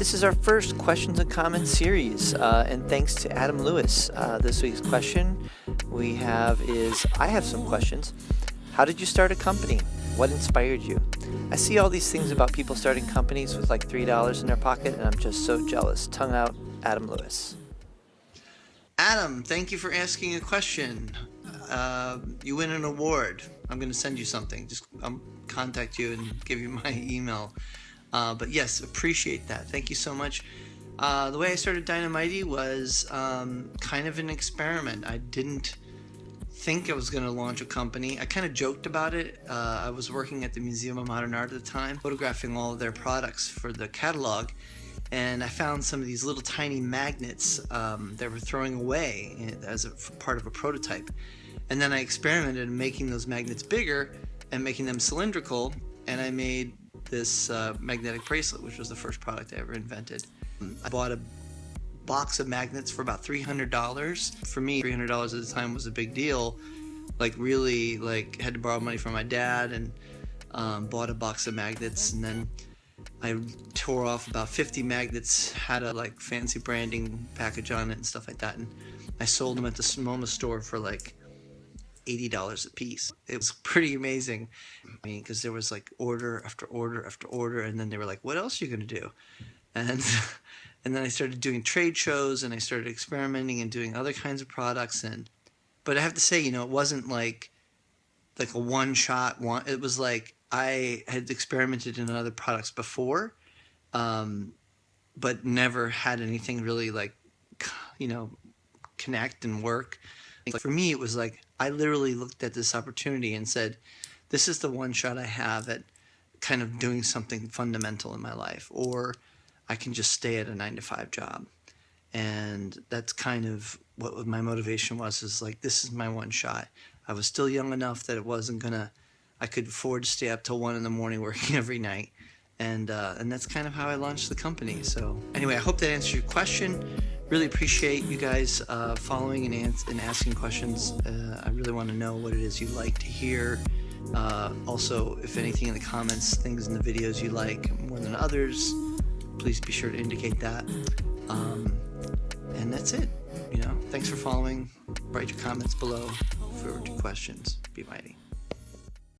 This is our first questions and comments series, and thanks to Adam Lewis. This week's question we have is, I have some questions. How did you start a company? What inspired you? I see all these things about people starting companies with like $3 in their pocket, and I'm just so jealous. Tongue out, Adam Lewis. Adam, thank you for asking a question. You win an award. I'm going to send you something. Just contact you and give you my email. But yes, appreciate that. Thank you so much. The way I started Dynomighty was kind of an experiment. I didn't think I was going to launch a company. I kind of joked about it. I was working at the Museum of Modern Art at the time, photographing all of their products for the catalog. And I found some of these little tiny magnets they were throwing away as a part of a prototype. And then I experimented in making those magnets bigger and making them cylindrical. And I made this magnetic bracelet, which was the first product I ever invented. I bought a box of magnets for about $300. For me, $300 at the time was a big deal. Like really, like had to borrow money from my dad and bought a box of magnets, and then I tore off about 50 magnets, had a like fancy branding package on it and stuff like that, and I sold them at the MoMA store for like $80 a piece. It was pretty amazing. I mean, because there was like order after order after order, and then they were like, "What else are you gonna do?" And then I started doing trade shows, and I started experimenting and doing other kinds of products. But I have to say, you know, it wasn't like a one-shot one. It was like I had experimented in other products before, but never had anything really like, you know, connect and work. Like for me, it was like I literally looked at this opportunity and said, "This is the one shot I have at kind of doing something fundamental in my life, or I can just stay at a 9-to-5 job." And that's kind of what my motivation was, is like, this is my one shot. I was still young enough that it wasn't gonna, I could afford to stay up till 1 a.m. working every night. And that's kind of how I launched the company. So anyway, I hope that answers your question. Really appreciate you guys following and asking questions. I really want to know what it is you like to hear. Also, if anything in the comments, things in the videos you like more than others, please be sure to indicate that. And that's it. You know, thanks for following. Write your comments below for questions. Be mighty.